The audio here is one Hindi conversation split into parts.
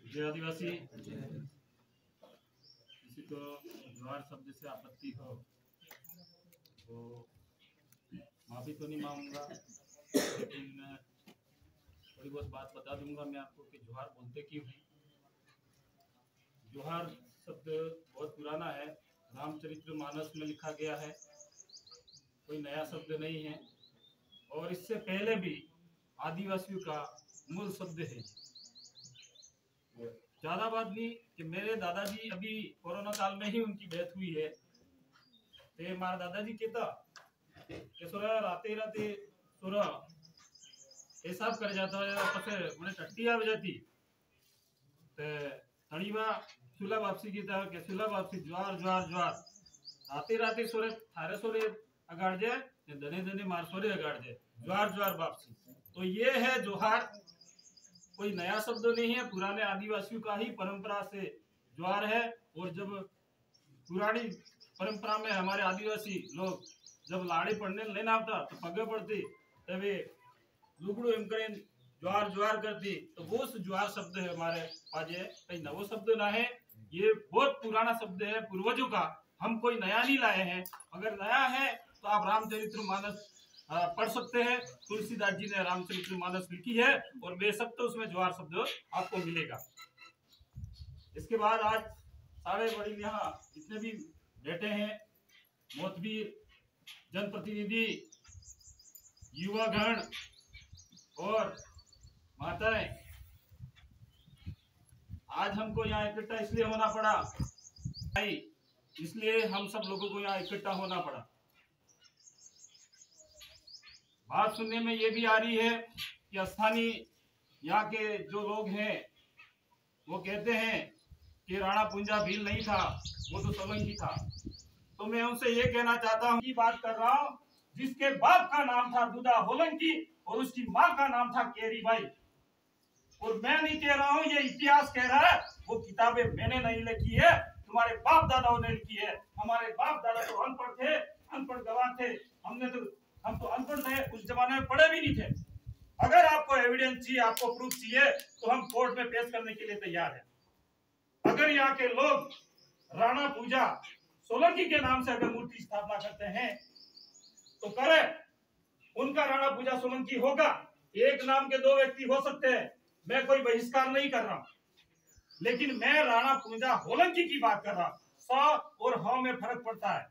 जय आदिवासी। किसी को ज्वार शब्द से आपत्ति हो तो माफी तो नहीं मांगूंगा, लेकिन थोड़ी बहुत बात बता दूंगा मैं आपको कि जोहार बोलते क्यों हैं। जोहार शब्द बहुत पुराना है, रामचरितमानस में लिखा गया है, कोई नया शब्द नहीं है। और इससे पहले भी आदिवासियों का मूल शब्द है। ज्यादा बात नहीं कि मेरे दादाजी अभी कोरोना काल में ही उनकी डेथ हुई है। तो मारा दादाजी कहता कि सोरा राते राते सोरा पेशाब कर जाता है और पसे मैंने टट्टी आ जाती तो तड़ीवा सुला वापसी की था कि सुला वापसी ज्वार ज्वार ज्वार राते राते सोरे थारे सोरे अगाड़ जाए, दने दने मार सोरे अगाड़ जाए, ज्वार ज्वार वापसी। तो ये है जोहार, कोई नया शब्द नहीं है, पुराने आदिवासियों का ही परंपरा से ज्वार है। और जब पुरानी परंपरा में हमारे आदिवासी लोग जब लाड़ी पढ़ने लेना आता तो पगे पड़ती तभी लुगड़ू एम करें ज्वार ज्वार करती, तो वो ज्वार शब्द है हमारे पास। कहीं नवो शब्द ना है, ये बहुत पुराना शब्द है पूर्वजों का, हम कोई नया नहीं लाए हैं। अगर नया है तो आप रामचरितमानस पढ़ सकते हैं। तुलसीदास जी ने रामचरितमानस लिखी है और बेशक तो उसमें ज्वार शब्द आपको मिलेगा। इसके बाद आज सारे बड़ी यहाँ जितने भी बैठे हैं, मोतबीर, जनप्रतिनिधि, युवागण और माताएं, आज हमको यहाँ इकट्ठा इसलिए होना पड़ा, इसलिए हम सब लोगों को यहाँ इकट्ठा होना पड़ा। बात सुनने में ये भी आ रही है कि स्थानीय यहाँ के जो लोग हैं वो कहते हैं कि राणा पुंजा भील नहीं था, वो तो सोलंकी था। तो मैं उनसे ये कहना चाहता हूँ कि बात कर रहा हूँ जिसके बाप का नाम था दुदा होलंकी और उसकी माँ का नाम था केरी बाई। और मैं नहीं कह रहा हूँ, ये इतिहास कह रहा है, वो किताबें मैंने नहीं लिखी है, तुम्हारे बाप दादाओं ने लिखी है। हमारे बाप दादा तो अनपढ़ थे, अनपढ़ गवाह थे, हम तो अनपढ़ थे, उस जमाने में पढ़े भी नहीं थे। अगर आपको एविडेंस चाहिए, आपको प्रूफ चाहिए, तो हम कोर्ट में पेश करने के लिए तैयार है। अगर यहाँ के लोग राणा पूजा सोलंकी के नाम से अगर मूर्ति स्थापना करते हैं तो करे, उनका राणा पूजा सोलंकी होगा। एक नाम के दो व्यक्ति हो सकते हैं, मैं कोई बहिष्कार नहीं कर रहा, लेकिन मैं राणा पूजा होलंकी की बात कर रहा। स और ह में फर्क पड़ता है।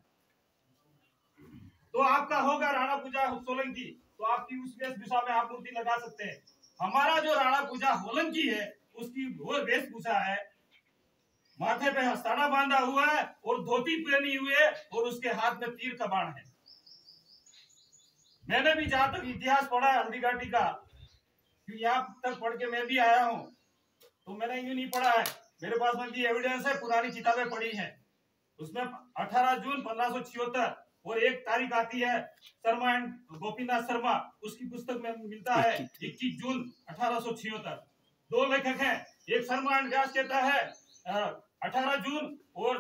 तो आपका होगा राणा पूजा सोलंकी, तो आपकी उस वेशभूषा में आप मूर्ति लगा सकते हैं। हमारा जो राणा पूजा होलंकी है उसकी वो वेशभूषा है, माथे पे हस्ताना बांधा हुआ है और धोती पहनी हुई है और उसके हाथ में तीर का बाण है। मैंने भी जहां तक इतिहास पढ़ा है हल्दी घाटी का, यहाँ तक पढ़ के मैं भी आया हूँ, तो मैंने यूं नहीं पढ़ा है, मेरे पास में भी एविडेंस है, पुरानी किताबें पढ़ी हैं। उसमें 18 जून 1576 और एक तारीख आती है शर्मा एंड गोपीनाथ शर्मा, उसकी पुस्तक में मिलता है 21 जून 1876। दो लेखक हैं, एक शर्मा एंड व्यास कहता है 18 जून और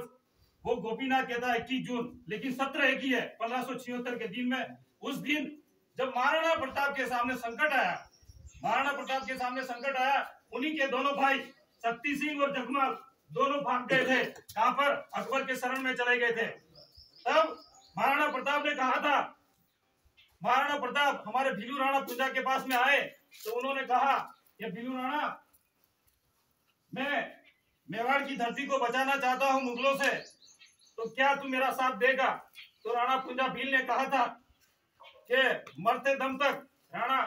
वो गोपीनाथ कहता है 21 जून, लेकिन सत्र एक ही है 1576 के दिन में। उस दिन जब महाराणा प्रताप के सामने संकट आया, उन्हीं के दोनों भाई शक्ति सिंह और जगमल दोनों भाग गए थे, कहां पर, अकबर के शरण में चले गए थे। तब महाराणा प्रताप ने कहा था, महाराणा प्रताप हमारे भीलू राणा पूजा के पास में आए तो उन्होंने कहा, ये भीलू राणा, मैं मेवाड़ की धरती को बचाना चाहता हूं मुगलों से, तो क्या तू मेरा साथ देगा? तो राणा पूंजा भील ने कहा था कि मरते दम तक राणा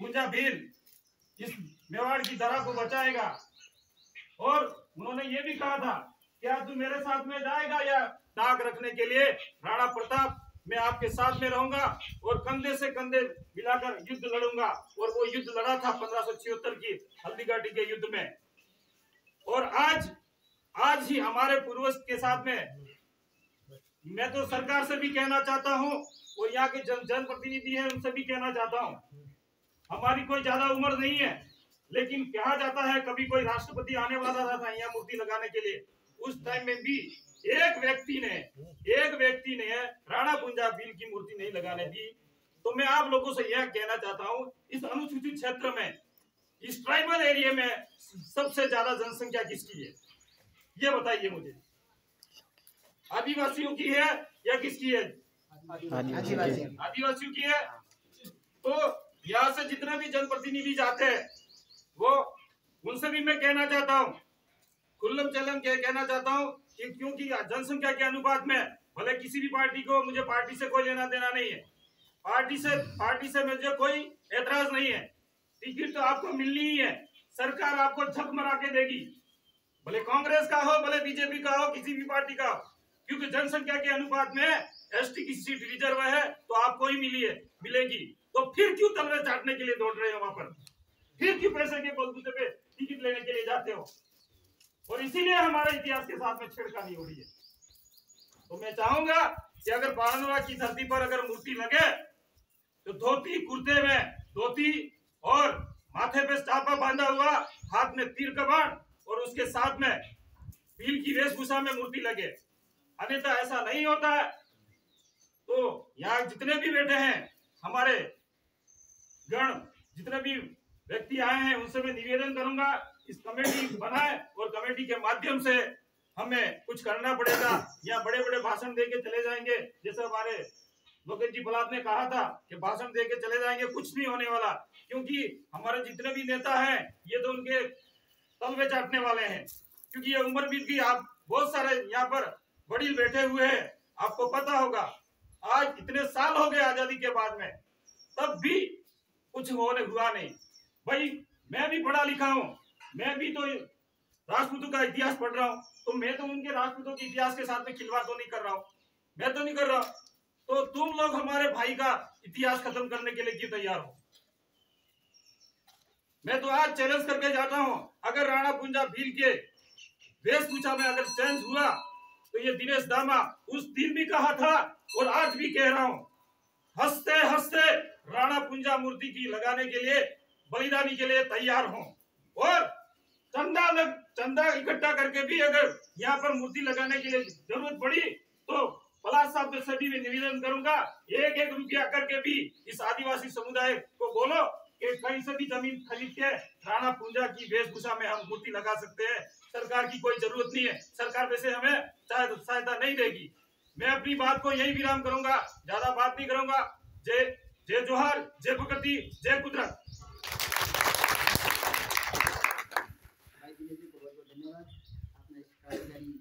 पूंजा भील इस मेवाड़ की धरा को बचाएगा। और उन्होंने ये भी कहा था, क्या तू मेरे साथ में जाएगा या दाग रखने के लिए? राणा प्रताप, मैं आपके साथ में रहूंगा और कंधे से कंधे मिलाकर युद्ध लड़ूंगा। और वो युद्ध लड़ा था 1576 की हल्दी घाटी के युद्ध में। और आज ही हमारे पूर्वज के साथ में, मैं तो सरकार से भी कहना चाहता हूं और यहाँ के जनप्रतिनिधि हैं उनसे भी कहना चाहता हूं, हमारी कोई ज्यादा उम्र नहीं है, लेकिन कहा जाता है कभी कोई राष्ट्रपति आने वाला था यहाँ मूर्ति लगाने के लिए, उस टाइम में भी एक व्यक्ति ने राणा पुंजा भील की मूर्ति नहीं लगाने दी। तो मैं आप लोगों से यह कहना चाहता हूँ, इस अनुसूचित क्षेत्र में इस ट्राइबल एरिया में सबसे ज्यादा जनसंख्या किसकी है, ये बताइए मुझे। आदिवासियों की है या किसकी है? आदिवासियों की है। तो यहाँ से जितने भी जनप्रतिनिधि जाते हैं वो उनसे भी मैं कहना चाहता हूँ, खुल्लम चलम कहना चाहता हूँ कि क्योंकि जनसंख्या के अनुपात में भले किसी भी पार्टी को, मुझे पार्टी से कोई लेना देना नहीं है, पार्टी से मुझे कोई एतराज नहीं है। टिकट तो आपको मिलनी ही है, सरकार आपको झक मरा के देगी, भले कांग्रेस का हो भले बीजेपी का हो, किसी भी पार्टी का हो, क्योंकि जनसंख्या के अनुपात में एसटी की सीट रिजर्व है तो आपको ही मिलेगी। तो फिर क्यों तलवे चाटने के लिए दौड़ रहे हो वहां पर, फिर क्यों पैसे के बलबूते पे टिकट लेने के लिए जाते हो? और इसीलिए हमारे इतिहास के साथ में छेड़खानी हो रही है। तो मैं चाहूंगा कि अगर बारनवा की धरती पर अगर मूर्ति लगे तो धोती कुर्ते में, धोती और माथे पे चापा बांधा हुआ, हाथ में तीर कमान और उसके साथ में भील की वेशभूषा में मूर्ति लगे, अन्यथा ऐसा नहीं होता है। तो यहाँ जितने भी बैठे हैं हमारे गण, जितने भी व्यक्ति आए हैं, उनसे मैं निवेदन करूंगा इस कमेटी बनाए और कमेटी के माध्यम से हमें कुछ करना पड़ेगा, या बड़े बड़े भाषण देके चले जाएंगे जैसे हमारे लोकेश जी बलात ने कहा था कि भाषण देके चले जाएंगे, कुछ नहीं होने वाला। क्योंकि हमारे जितने भी नेता हैं ये तो उनके तलवे चाटने वाले हैं, क्योंकि ये उम्र बीत गई। आप बहुत सारे यहाँ पर वडील बैठे हुए हैं, आपको पता होगा आज इतने साल हो गए आजादी के बाद में, तब भी कुछ हुआ नहीं। भाई मैं भी पढ़ा लिखा हूँ, मैं भी तो राजपूतों का इतिहास पढ़ रहा हूँ, तो मैं तो उनके राजपूतों के इतिहास के साथ में खिलवाड़ तो नहीं कर रहा हूँ, मैं तो नहीं कर रहा। तो तुम लोग हमारे भाई का इतिहास खत्म करने के लिए क्यों तैयार हो? मैं तो आज चैलेंज करके जाता हूँ, अगर राणा पुंजा भील के वेशभूषा में अगर चेंज हुआ तो ये दिनेश दामा उस दिन भी कहा था और आज भी कह रहा हूँ, हंसते हंसते राणा पुंजा मूर्ति की लगाने के लिए, बलिदानी के लिए तैयार हो, और चंदा इकट्ठा करके भी अगर यहाँ पर मूर्ति लगाने के लिए जरूरत पड़ी तो पलाश साहब से भी मैं निवेदन करूंगा, एक एक रुपया करके भी इस आदिवासी समुदाय को बोलो कि कहीं से भी जमीन खरीद के राणा पुंजा की वेशभूषा में हम मूर्ति लगा सकते हैं। सरकार की कोई जरूरत नहीं है, सरकार वैसे हमें सहायता नहीं देगी। मैं अपनी बात को यही विराम करूंगा, ज्यादा बात नहीं करूंगा। जय जोहार, जय प्रकृति, जय कुदरत। धन्यवाद, आपने